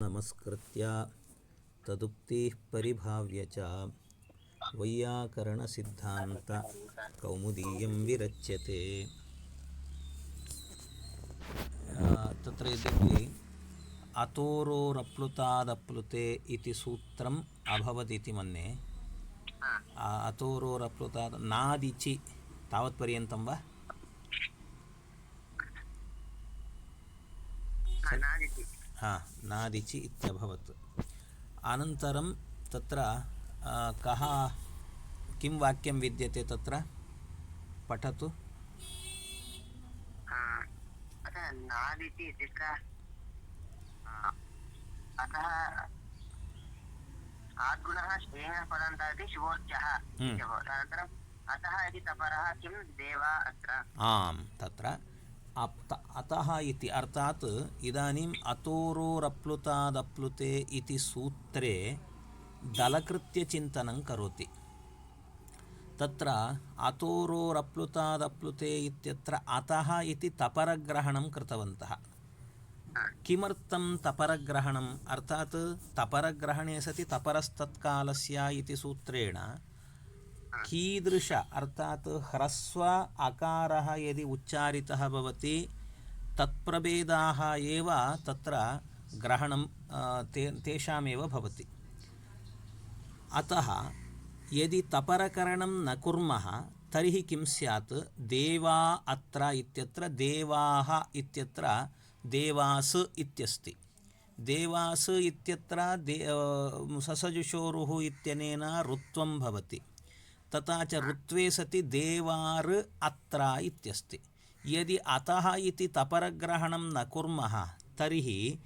नमस्कृत्य तदुक्तिः परिभाव्य च वैयाकरणसिद्धान्त कौमुदीयं विरच्यते। तत्र यद्यपि अतोरोरप्लुतादप्लुते इति सूत्रम् अभवदिति मन्ये, अतोरोरप्लुताद् नादिचि तावत्पर्यन्तं वा? नादिचि इत्यभवत्। अनन्तरं तत्र कः किं वाक्यं विद्यते तत्र पठतु। नादिति इत्यत्र अतः आद्गुणः श्रेयः पदान्तः इति शुभोच्चः इत्यभवत्। अनन्तरम् अतः इति तपरः किं देवा अत्र? आम्, तत्र अतः इति अर्थात् इदानीम् अतोरोरप्लुतादप्लुते इति सूत्रे दलकृत्यचिन्तनं करोति। तत्र अतोरोरप्लुतादप्लुते इत्यत्र अतः इति तपरग्रहणं कृतवन्तः। किमर्थं तपरग्रहणम्? अर्थात् तपरग्रहणे सति तपरस्तत्कालस्य इति सूत्रेण कीदृश अर्थात् ह्रस्व अकारः यदि उच्चारितः भवति तत्प्रभेदाः एव तत्र ग्रहणं तेषामेव भवति। अतः यदि तपरकरणं न कुर्मः तर्हि किं स्यात्? देवा अत्र इत्यत्र देवाः इत्यत्र देवास् इत्यस्ति। देवास् इत्यत्र ससजुषोरुः इत्यनेन ऋत्वं भवति। तथा च ऋत्वे सति देवार् अत्र इत्यस्ति। यदि अतः इति तपरग्रहणं न कुर्मः तर्हि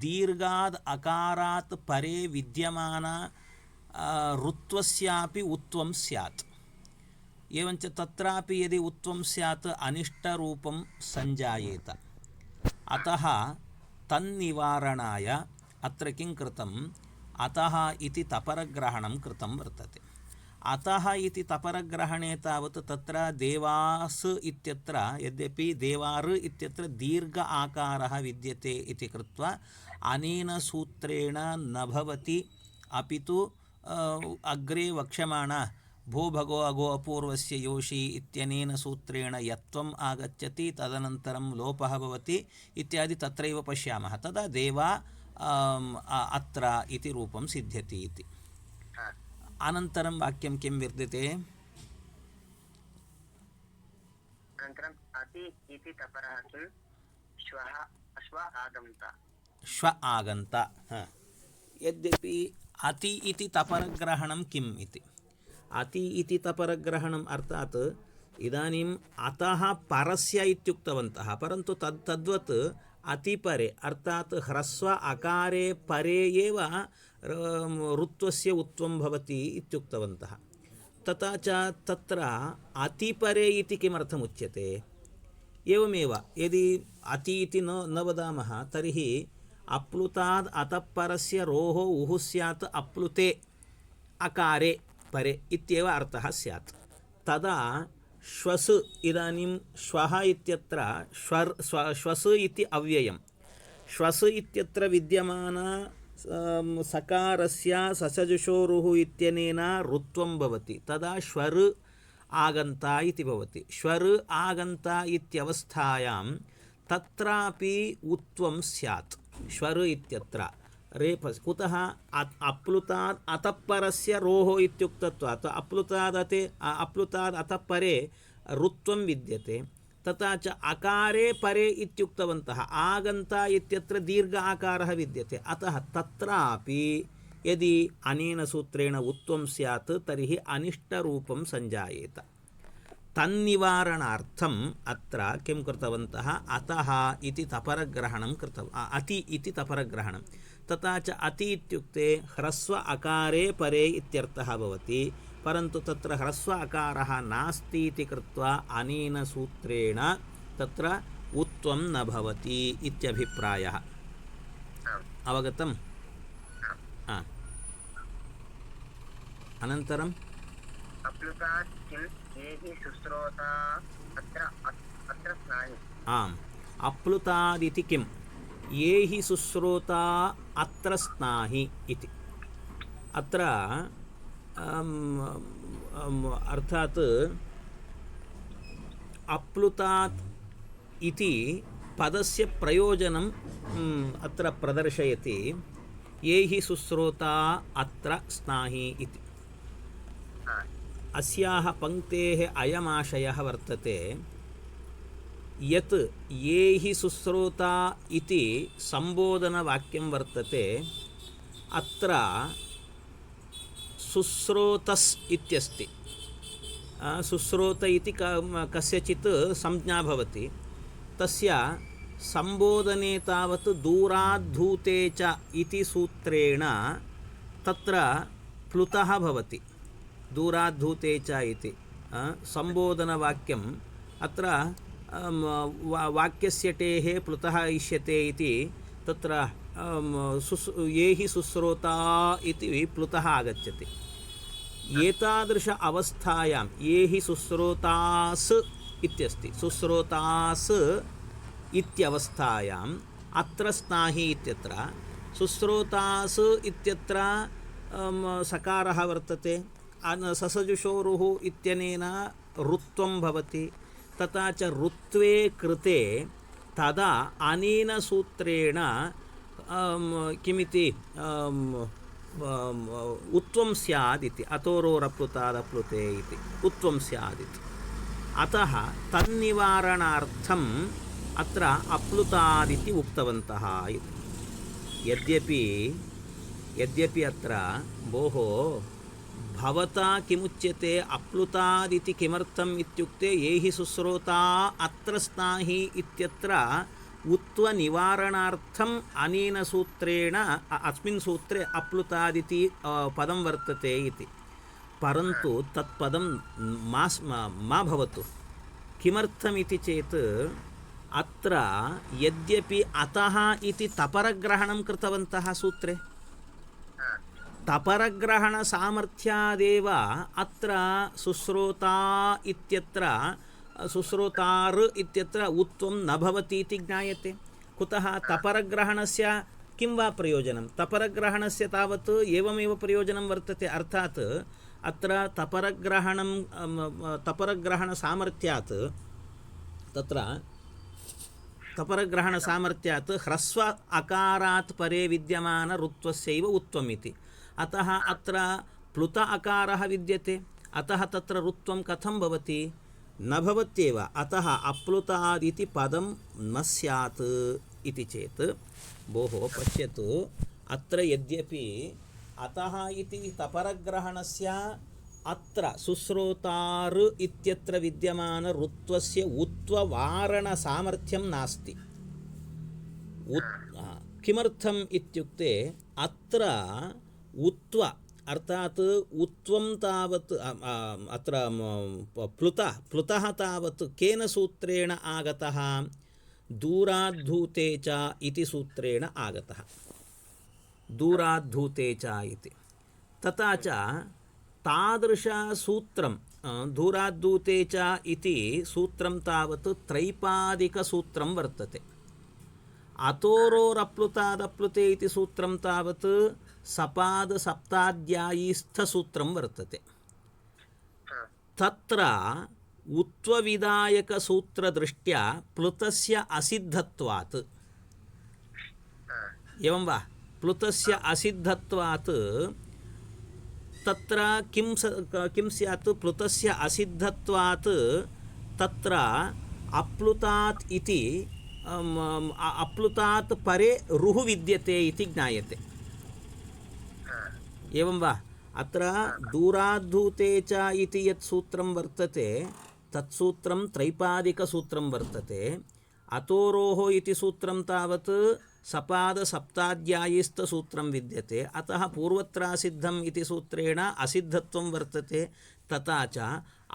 दीर्घाद् अकारात् परे विद्यमान ऋत्वस्यापि उत्वं स्यात्। एवञ्च तत्रापि यदि उत्वं स्यात् अनिष्टरूपं सञ्जायेत। अतः तन्निवारणाय अत्र किं कृतम्? अतः इति तपरग्रहणं कृतं वर्तते। अतः इति तपरग्रहणे तावत् तत्र देवास् इत्यत्र यद्यपि देवार् इत्यत्र दीर्घ आकारः विद्यते इति कृत्वा अनेन सूत्रेण न भवति, अपि तु अग्रे वक्ष्यमाण भो भगो अगो अपूर्वस्य योषि इत्यनेन सूत्रेण यत्वम् आगच्छति, तदनन्तरं लोपः भवति इत्यादि तत्रैव पश्यामः। तदा देवा अत्र इति रूपं सिद्ध्यति इति। अनन्तरं वाक्यं किं विद्यते? अनन्तरम् अति इति तपरः किं? श्व आगन्त। श्व आगन्त। यद्यपि अति इति तपरग्रहणं किम् इति? अति इति तपरग्रहणम् अर्थात् इदानीम् अतः परस्य इत्युक्तवन्तः, परन्तु तद्वत् अतिपरे अर्थात् ह्रस्व अकारे परे एव ऋत्वस्य उत्वं भवति इत्युक्तवन्तः। तथा च तत्र अतिपरे इति किमर्थमुच्यते? एवमेव यदि अति इति न वदामः तर्हि अप्लुताद् अतः परस्य रोः उः स्यात् अप्लुते अकारे परे इत्येव अर्थः स्यात्। तदा श्वस् इदानीं श्वः इत्यत्र श्वस् इति अव्ययं। श्वस् इत्यत्र विद्यमान सकारस्य ससजुषोरुः इत्यनेन ऋत्वं भवति। तदा श्वर् आगन्त इति भवति। श्वर् आगन्त इत्यवस्थायां तत्रापि उत्वं स्यात्। श्वर् इत्यत्र रेफस् कुतः? अप्लुताद् अतः परस्य रोः इत्युक्तत्वात् अप्लुताद् अतः परे ऋत्वं विद्यते। तथा च अकारे परे इत्युक्तवन्तः। आगन्त इत्यत्र दीर्घ आकारः विद्यते। अतः तत्रापि यदि अनेन सूत्रेण उत्वं स्यात् तर्हि अनिष्टरूपं सञ्जायेत। तन्निवारणार्थम् अत्र किं कृतवन्तः? अतः इति तपरग्रहणं अति इति तपरग्रहणं। तथा च अति इत्युक्ते ह्रस्व अकारे परे इत्यर्थः भवति, परन्तु तत्र ह्रस्व अकारः नास्ति इति कृत्वा अनेन सूत्रेण तत्र उत्वं न भवति इत्यभिप्रायः। अवगतम्? अनन्तरम् अप्लुतात् किं येहि शुश्रोता अत्र स्नायु। आम्, अप्लुतादिति किं? ये हि शुश्रोता अत्र स्नाहि इति अत्र अर्थात् अप्लुतात् इति पदस्य प्रयोजनं अत्र प्रदर्शयति ये हि सुश्रोता अत्र स्नाहि इति अस्याः पङ्क्तेः अयमाशयः वर्तते यत् ये हि सुश्रोता इति सम्बोधनवाक्यं वर्तते अत्र सुश्रोतस् इत्यस्ति सुश्रोत इति कस्यचित् संज्ञा भवति तस्य संबोधने तावत् दूराद्धूते च इति सूत्रेण तत्र प्लुतः भवति दूराद्धूते च इति संबोधनवाक्यम् अत्र वाक्यस्य टेः प्लुतः इष्यते इति तत्र ये हि सुश्रोता इति प्लुतः आगच्छति एतादृश अवस्थायां ये हि सुश्रोतास् इत्यस्ति सुश्रोतास् इत्यवस्थायाम् अत्र स्नाहि इत्यत्र सुश्रोतास् इत्यत्र सकारः वर्तते ससजुषोरुः इत्यनेन ऋत्वं भवति तथा च ऋत्वे कृते तदा अनेन सूत्रेण किमिति उत्वं स्याद् इति अतोरोरप्लुतादप्लुते इति उत्वं स्याद् इति अतः तन्निवारणार्थम् अत्र अप्लुतादिति उक्तवन्तः इति यद्यपि अत्र भोः भवता किमुच्यते अप्लुतादिति किमर्थम् इत्युक्ते ये हि सुश्रोता अत्र स्नाहि इत्यत्र उत्वनिवारणार्थम् अनेन सूत्रेण अस्मिन् सूत्रे अप्लुतादिति पदं वर्तते इति परन्तु तत्पदं मा भवतु किमर्थमिति चेत् अत्र यद्यपि अतः इति तपरग्रहणं कृतवन्तः सूत्रे तपरग्रहणसामर्थ्यादेव अत्र सुश्रोता इत्यत्र सुश्रोतार् इत्यत्र उत्वं न भवति इति ज्ञायते कुतः तपरग्रहणस्य किं वा प्रयोजनं तपरग्रहणस्य तावत् एवमेव प्रयोजनं वर्तते अर्थात् अत्र तपरग्रहणसामर्थ्यात् तत्र तपरग्रहणसामर्थ्यात् ह्रस्व अकारात् परे विद्यमान ऋत्वस्यैव उत्वम् इति अतः अत्र प्लुत अकारः विद्यते अतः तत्र ऋत्वं कथं भवति न भवत्येव अतः अप्लुतादिति पदं न स्यात् इति चेत् भोः पश्यतु अत्र यद्यपि अतः इति तपरग्रहणस्य अत्र सुश्रोतार् इत्यत्र विद्यमान ऋत्वस्य उत्ववारणसामर्थ्यं नास्ति किमर्थम् इत्युक्ते अत्र उत्व अर्थात् उत्वं तावत् अत्र प्लुतः तावत् केन सूत्रेण आगतः दूराद्धूते च इति सूत्रेण आगतः दूराद्धूते च इति तथा च तादृशसूत्रं दूराद्धूते च इति सूत्रं तावत् त्रैपादिकसूत्रं वर्तते अतोरोरप्लुतादप्लुते इति सूत्रं तावत् सपादसप्ताध्यायीस्थसूत्रं वर्तते तत्र उत्वविधायकसूत्रदृष्ट्या प्लुतस्य असिद्धत्वात् एवं वा प्लुतस्य असिद्धत्वात् तत्र किं स्यात् प्लुतस्य असिद्धत्वात् तत्र अप्लुतात् इति अप्लुतात् परे रुः विद्यते इति ज्ञायते एवं वा अत्र दूराद्धूते च इति यत् सूत्रं वर्तते तत्सूत्रं त्रैपादिकसूत्रं वर्तते अतोरोः इति सूत्रं तावत् सपादसप्ताध्यायीस्थसूत्रं विद्यते अतः पूर्वत्रासिद्धम् इति सूत्रेण असिद्धत्वं वर्तते तथा च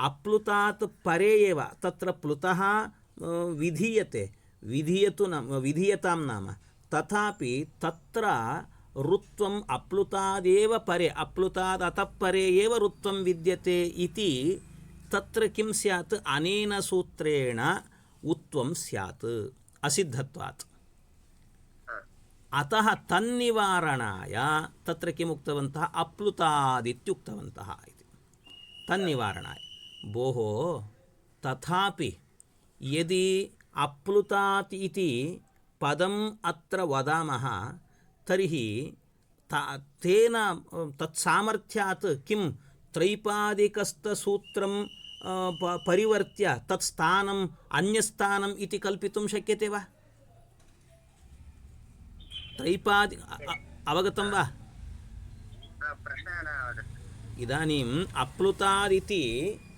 अप्लुतात् परे एव तत्र प्लुतः विधीयतां नाम तथापि तत्र ऋत्वम् अप्लुतादेव परे अप्लुतादतः परे एव ऋत्वं विद्यते इति तत्र किं स्यात् अनेन सूत्रेण उत्वं स्यात् असिद्धत्वात् अतः तन्निवारणाय तत्र किम् उक्तवन्तः अप्लुतादित्युक्तवन्तः इति तन्निवारणाय भोः तथापि यदि अप्लुतात् इति पदम् अत्र वदामः तर्हि तेन तत्सामर्थ्यात् किं त्रैपादिकस्थसूत्रं परिवर्त्य तत् स्थानम् अन्यस्थानम् इति कल्पितुं शक्यते वा? त्रैपादि अवगतं वा? इदानीम् अप्लुतादिति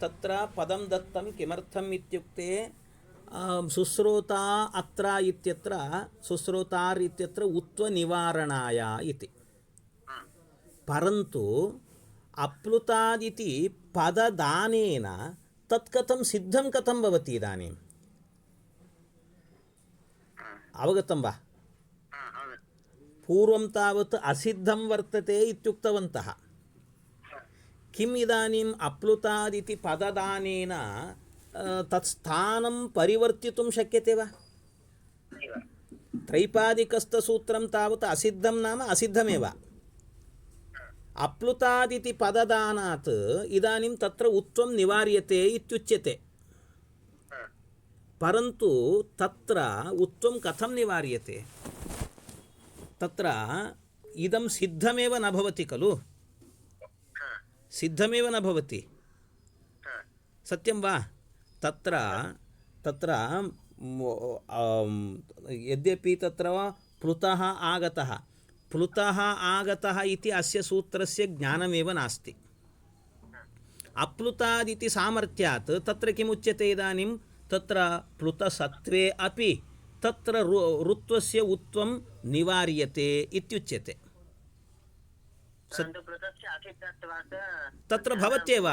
तत्र पदं दत्तं किमर्थम् इत्युक्ते सुश्रोता अत्र इत्यत्र सुश्रोतार् इत्यत्र उत्वनिवारणाय इति। परन्तु अप्लुतादिति पददानेन तत् कथं सिद्धं कथं भवति इदानीम्? अवगतं वा? पूर्वं तावत् असिद्धं वर्तते इत्युक्तवन्तः। किम् इदानीम् अप्लुतादिति पददानेन तत् स्थानं परिवर्तितुं शक्यते वा? त्रैपादिकस्थसूत्रं तावत् असिद्धं नाम असिद्धमेव। अप्लुतादिति पददानात् इदानीं तत्र उत्वं निवार्यते इत्युच्यते। परन्तु तत्र उत्वं कथं निवार्यते? तत्र इदं सिद्धमेव न भवति खलु? सिद्धमेव न भवति, सत्यं वा? तत्र यद्यपि तत्र प्लुतः आगतः इति अस्य सूत्रस्य ज्ञानमेव नास्ति। अप्लुतादिति सामर्थ्यात् तत्र किमुच्यते इदानीं? तत्र प्लुतसत्त्वे अपि तत्र ऋत्वस्य उत्वं निवार्यते इत्युच्यते। तत्र भवत्येव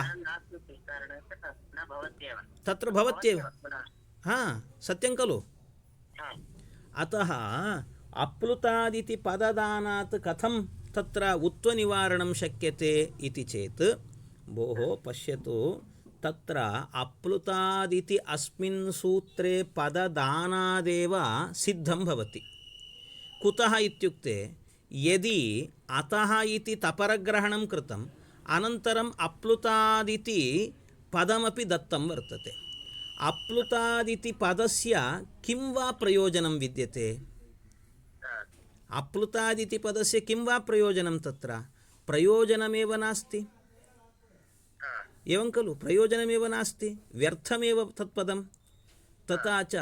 तत्र भवत्येव सत्यं खलु? अतः अप्लुतादिति पददानात् कथं तत्र उत्वनिवारणं शक्यते इति चेत् भोः पश्यतु, तत्र अप्लुतादिति अस्मिन् सूत्रे पददानादेव सिद्धं भवति। कुतः इत्युक्ते यदि अतः इति तपरग्रहणं कृतम् अनन्तरम् अप्लुतादिति पदमपि दत्तं वर्तते, अप्लुतादिति पदस्य किं वा प्रयोजनं विद्यते? अप्लुतादिति पदस्य किं वा प्रयोजनं? तत्र प्रयोजनमेव नास्ति, एवं खलु? प्रयोजनमेव नास्ति, व्यर्थमेव तत्पदं। तथा च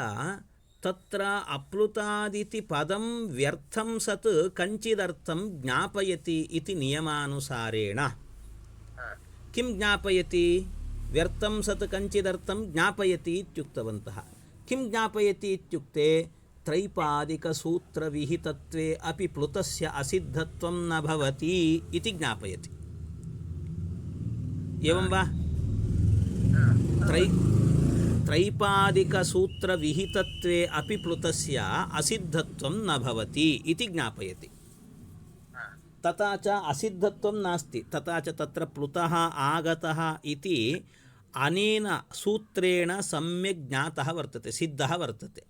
तत्र अप्लुतादिति पदं व्यर्थं सत् कञ्चिदर्थं ज्ञापयति इति नियमानुसारेण। किं ज्ञापयति? व्यर्थं सत् कञ्चिदर्थं ज्ञापयति इत्युक्तवन्तः। किं ज्ञापयति इत्युक्ते त्रैपादिकसूत्रविहितत्वे अपि प्लुतस्य असिद्धत्वं न भवति इति ज्ञापयति। एवं वा? त्रैपादिकसूत्रविहितत्वे अपि प्लुतस्य असिद्धत्वं न भवति इति ज्ञापयति। तथा च असिद्धत्वं नास्ति, तथा च तत्र प्लुतः आगतः इति अनेन सूत्रेण सम्यक् ज्ञातः वर्तते, सिद्धः वर्तते।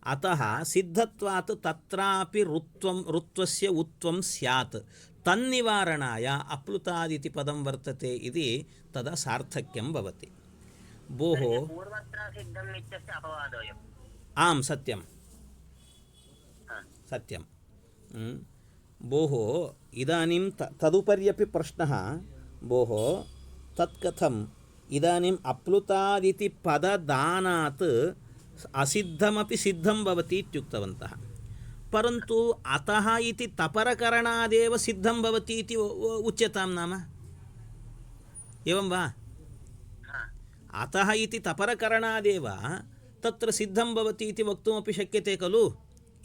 अतः सिद्धत्वात् तत्रापि ऋत्वस्य उत्वं स्यात्, तन्निवारणाय अप्लुतादिति पदं वर्तते इति तदा सार्थक्यं भवति। भोः आं सत्यं सत्यं। भोः इदानीं तदुपर्यपि प्रश्नः, भोः तत् कथम्? इदानीम् अप्लुतादिति पददानात् असिद्धमपि सिद्धं भवति इत्युक्तवन्तः, परन्तु अतः इति तपरकरणादेव सिद्धं भवति इति उच्यतां नाम, एवं वा? अतः इति तपरकरणादेव तत्र सिद्धं भवति इति वक्तुमपि शक्यते खलु?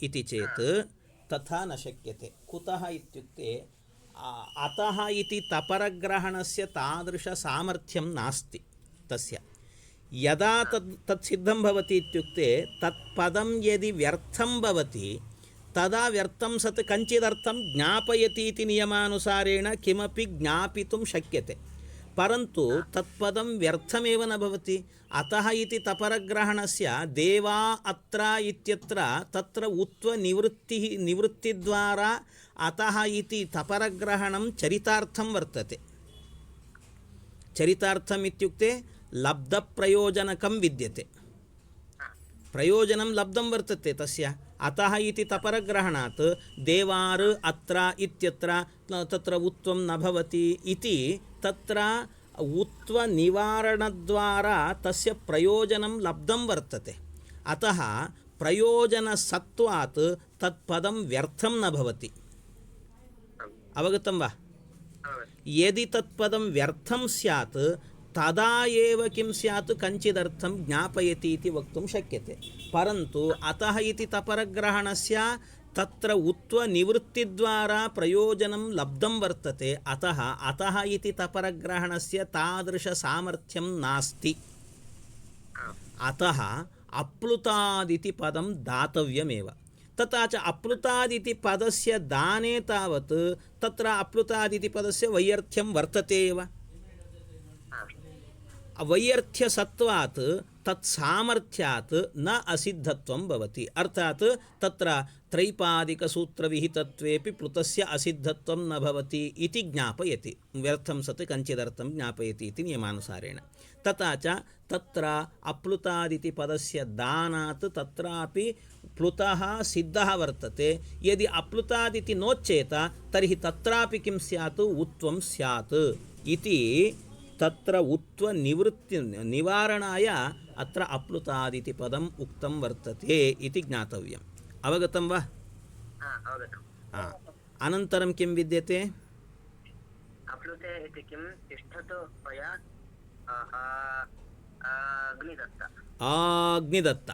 इति चेत् तथा न शक्यते। कुतः इत्युक्ते अतः इति तपरग्रहणस्य तादृशसामर्थ्यं नास्ति तस्य। यदा तत् सिद्धं भवति इत्युक्ते तत्पदं यदि व्यर्थं भवति तदा व्यर्थं सत् कञ्चिदर्थं ज्ञापयति इति नियमानुसारेण किमपि ज्ञापितुं शक्यते। परन्तु तत्पदं व्यर्थमेव न भवति। अतः इति तपरग्रहणस्य देवा अत्र इत्यत्र तत्र उत्व निवृत्तिद्वारा अतः इति तपरग्रहणं चरितार्थं वर्तते। चरितार्थम् इत्युक्ते लब्धप्रयोजनकं विद्यते, प्रयोजनं लब्धं वर्तते तस्य। अतः इति तपरग्रहणात् देवार् अत्र इत्यत्र तत्र उत्वं न भवति इति तत्र उत्वनिवारणद्वारा तस्य प्रयोजनं लब्धं वर्तते। अतः प्रयोजनसत्त्वात् तत्पदं व्यर्थं न भवति। अवगतं वा? यदि तत्पदं व्यर्थं स्यात् तदा एव किं स्यात् कञ्चिदर्थं ज्ञापयति इति वक्तुं शक्यते। परन्तु अतः इति तपरग्रहणस्य तत्र उत्वनिवृत्तिद्वारा प्रयोजनं लब्धं वर्तते। अतः इति तपरग्रहणस्य तादृशसामर्थ्यं नास्ति। अतः अप्लुतादिति पदं दातव्यमेव। तथा च अप्लुतादिति पदस्य दाने तावत् तत्र अप्लुतादिति पदस्य वैयर्थ्यं वर्तते एव। वैयर्थ्यसत्त्वात् तत्सामर्थ्यात् न असिद्धत्वं भवति। अर्थात् तत्र त्रैपादिकसूत्रविहितत्वेपि प्लुतस्य असिद्धत्वं न भवति इति ज्ञापयति। व्यर्थं सत् कञ्चिदर्थं ज्ञापयति इति नियमानुसारेण। तथा च तत्र अप्लुतादिति पदस्य दानात् तत्रापि प्लुतः सिद्धः वर्तते। यदि अप्लुतादिति नोच्येत तर्हि तत्रापि किं स्यात् उत्वं स्यात् इति तत्र उत्व निवारणाय अत्र अप्लुतादिति पदम् उक्तं वर्तते इति ज्ञातव्यम्। अवगतं वा? अनन्तरं किं विद्यते? अप्लुते इति किं तिष्ठतु पया अग्निदत्त।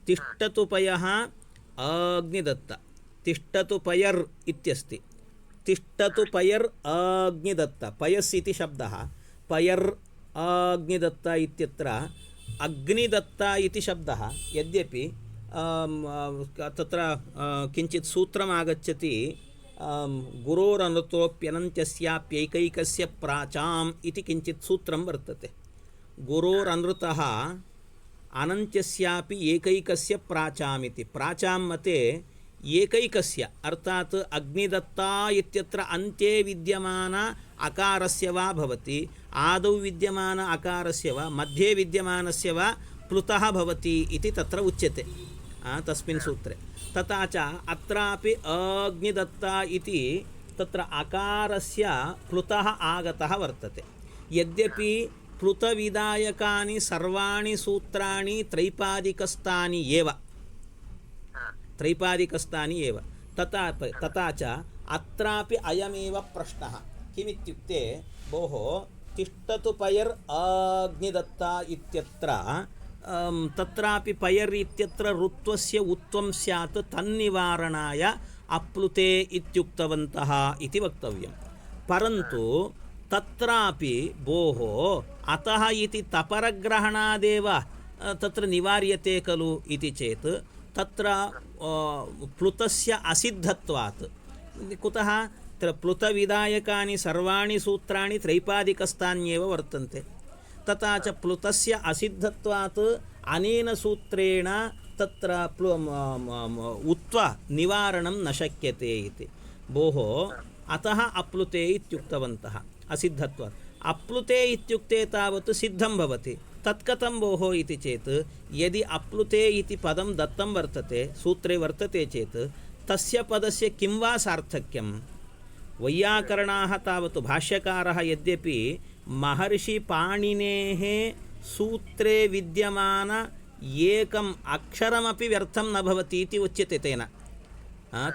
तिष्ठतु पयः अग्निदत्त। तिष्ठतु पयर् इत्यस्ति। तिष्ठतु पयर् अग्निदत्त। पयस् इति शब्दः। पयर् अग्निदत्त इत्यत्र अग्निदत्त इति शब्दः यद्यपि तत्र किञ्चित् सूत्रम् आगच्छति। गुरोरनृतोऽप्यनन्त्यस्याप्यैकैकस्य प्राचाम् इति किञ्चित् सूत्रं वर्तते। गुरोरनृतः अनन्त्यस्यापि एकैकस्य प्राचाम् इति। प्राचां मते एकैकस्य अर्थात् अग्निदत्ता इत्यत्र अन्ते विद्यमान अकारस्य वा भवति, आदौ विद्यमान अकारस्य वा, मध्ये विद्यमानस्य वा प्लुतः भवति इति तत्र उच्यते तस्मिन् सूत्रे। तथा च अत्रापि अग्निदत्ता इति तत्र अकारस्य प्लुतः आगतः वर्तते। यद्यपि प्लुतविदायकानि सर्वाणि सूत्राणि त्रैपादिकस्थानि एव। तथा च अत्रापि अयमेव प्रश्नः। किमित्युक्ते भोः तिष्ठतु पयर् अग्निदत्ता इत्यत्र तत्रापि पयर् इत्यत्र ऋत्वस्य उत्वं स्यात् तन्निवारणाय अप्लुते इत्युक्तवन्तः इति वक्तव्यं। परन्तु तत्रापि भोः अतः इति तपरग्रहणादेव तत्र निवार्यते खलु इति चेत् तत्र प्लुतस्य असिद्धत्वात्। कुतः? प्लुतविदायकानि सर्वाणि सूत्राणि त्रैपादिकस्थान्येव वर्तन्ते। तथा च प्लुतस्य असिद्धत्वात् अनेन सूत्रेण तत्र उत्व निवारणं न शक्यते इति। भोः अतः अप्लुते इत्युक्तवन्तः असिद्धत्वात्। अप्लुते इत्युक्ते तावत् सिद्धं भवति। तत्कथं भोः इति चेत् यदि अप्लुते इति पदं दत्तं वर्तते, सूत्रे वर्तते चेत् तस्य पदस्य किं वा सार्थक्यं? वैयाकरणाः तावत् भाष्यकारः यद्यपि महर्षिपाणिनेः सूत्रे विद्यमान एकम् अक्षरमपि व्यर्थं न भवति इति उच्यते तेन।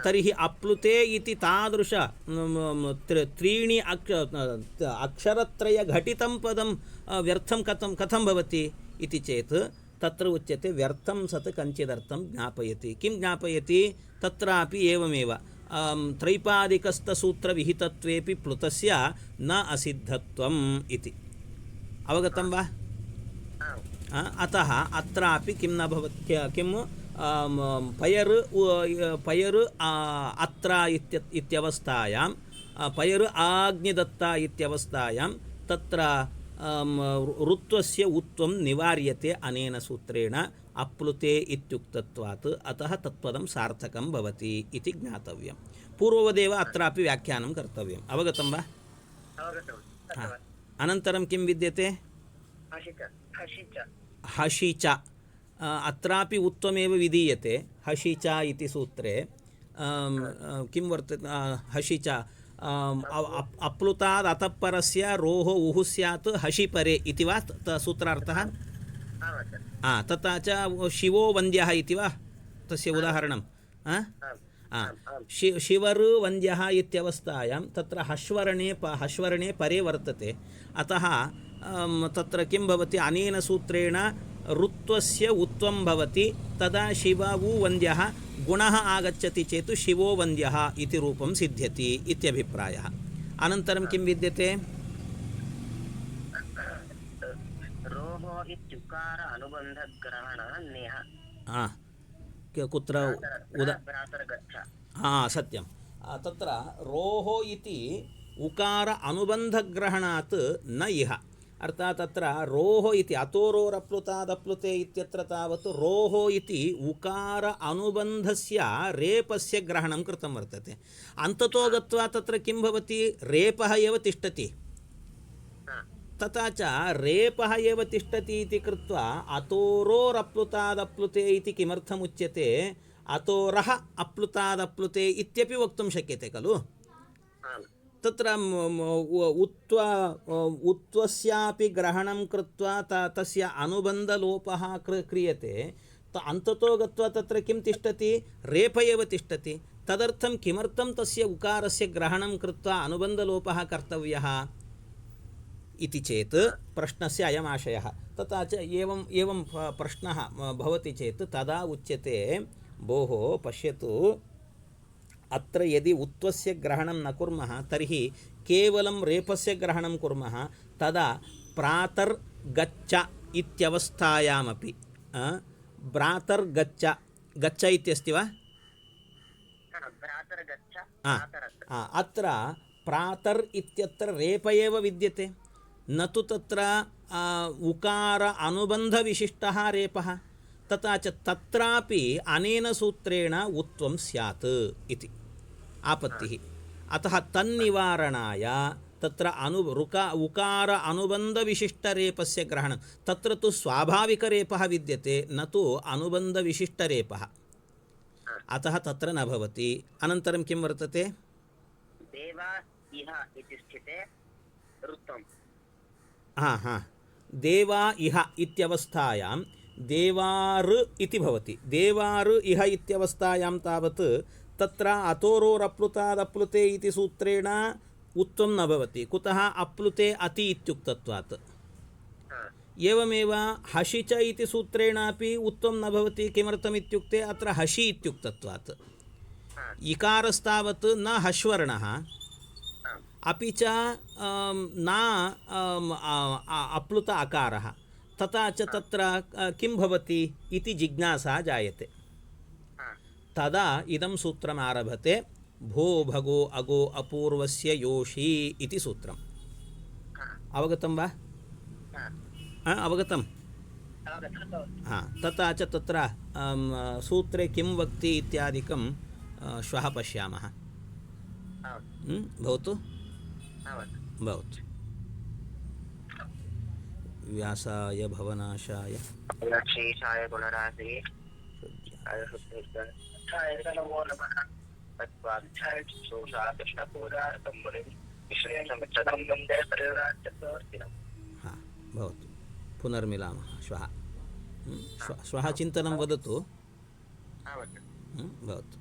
तर्हि अप्लुते इति तादृश त्रीणि अक्षरत्रयघटितं पदं व्यर्थं कथं भवति इति चेत् तत्र उच्यते व्यर्थं सत् कञ्चिदर्थं ज्ञापयति। किं ज्ञापयति? तत्रापि एवमेव त्रैपादिकस्थसूत्रविहितत्वेपि प्लुतस्य न असिद्धत्वम् इति। अवगतं वा? अतः अत्रापि किं न भवति, किं पयर् अत्र इत्यवस्थायां पयरु आग्निदत्ता इत्यवस्थायां तत्र ऋत्वस्य उत्वं निवार्यते अनेन सूत्रेण अप्लुते इत्युक्तत्वात् अतः तत्पदं सार्थकं भवति इति ज्ञातव्यं। पूर्ववदेव अत्रापि व्याख्यानं कर्तव्यम्। अवगतं वा? अनन्तरं किं विद्यते? हशिच अत्रापि उत्वमेव विधीयते। हशिच इति सूत्रे किं वर्तते? हशिच अप्लुताद् अतःपरस्य रोः उः स्यात् हशिपरे इति वा सूत्रार्थः? तथा च शिवो वन्द्यः इति वा तस्य उदाहरणं? शिवर् वन्द्यः इत्यवस्थायां तत्र हश्वरणे परे वर्तते। अतः तत्र किं भवति? अनेन सूत्रेण ऋत्वस्य उत्वं भवति, तदा शिवौ वन्द्यः गुणः आगच्छति चेत् शिवो वन्द्यः इति रूपं सिद्ध्यति इत्यभिप्रायः। अनन्तरं किं विद्यते? रोः इत्युकार अनुबन्धग्रहणः नेह। कुत्र सत्यं तत्र रोः इति उकार अनुबन्धग्रहणात् न इह, अर्थात् तत्र रोः इति अतोरोरप्लुतादप्लुते इत्यत्र तावत् रोः इति उकार अनुबन्धस्य रेपस्य ग्रहणं कृतं वर्तते। अन्ततो गत्वा तत्र किं भवति? रेपः एव तिष्ठति। तथा च रेपः एव तिष्ठति इति कृत्वा अतोरोरप्लुतादप्लुते इति किमर्थम् उच्यते? अतोरः अप्लुतादप्लुते इत्यपि वक्तुं शक्यते खलु? तत्र उत्वस्यापि ग्रहणं कृत्वा तस्य अनुबन्धलोपः क्रियते। अन्ततो गत्वा तत्र किं तिष्ठति? रेप एव तिष्ठति। तदर्थं किमर्थं तस्य उकारस्य ग्रहणं कृत्वा अनुबन्धलोपः कर्तव्यः इति चेत् प्रश्नस्य अयमाशयः। तथा च एवं प्रश्नः भवति चेत् तदा उच्यते, भोः पश्यतु, अत्र यदि उत्वस्य ग्रहणं न कुर्मः तर्हि केवलं रेपस्य ग्रहणं कुर्मः, तदा प्रातर्गच्छ इत्यवस्थायामपि भ्रातर्गच्छ गच्छ इत्यस्ति वा? अत्र प्रातर् इत्यत्र रेप एव विद्यते, न तु तत्र उकार अनुबन्धविशिष्टः रेपः। तथा च तत्रापि अनेन सूत्रेण उत्वं स्यात् इति आपत्तिः। अतः तन्निवारणाय तत्र उकार अनुबन्धविशिष्टरेपस्य ग्रहणं, तत्र तु स्वाभाविकरेपः विद्यते, न तु अनुबन्धविशिष्टरेपः, अतः तत्र न भवति। अनन्तरं किं वर्तते? देवा इह इति स्थिते ऋत्वं। देवा इह इत्यवस्थायां देवार् इति भवति। देवार् इह इत्यवस्थायां तावत् तत्र अतोरोरप्लुतादप्लुते इति सूत्रेण उत्वं न भवति। कुतः? अप्लुते अति इत्युक्तत्वात्। एवमेव हशिच इति सूत्रेणापि उत्वं न भवति। किमर्थम् इत्युक्ते अत्र हशि इत्युक्तत्वात्। इकारस्तावत् न हश्वर्णः, अपि च न अप्लुत अकारः। तथा च तत्र किं भवति इति जिज्ञासा जायते। तदा इदं सूत्रम् आरभते, भो भगो अगो अपूर्वस्य योषी इति सूत्रम्। अवगतं वा? अवगतं? तथा च तत्र सूत्रे किं वक्ति इत्यादिकं श्वः पश्यामः। भवतु भवतु। व्यासाय भवनाशाय शेषाय गुणराशे भवतु। पुनर्मिलामः श्वः। श्वः चिन्तनं वदतु। भवतु।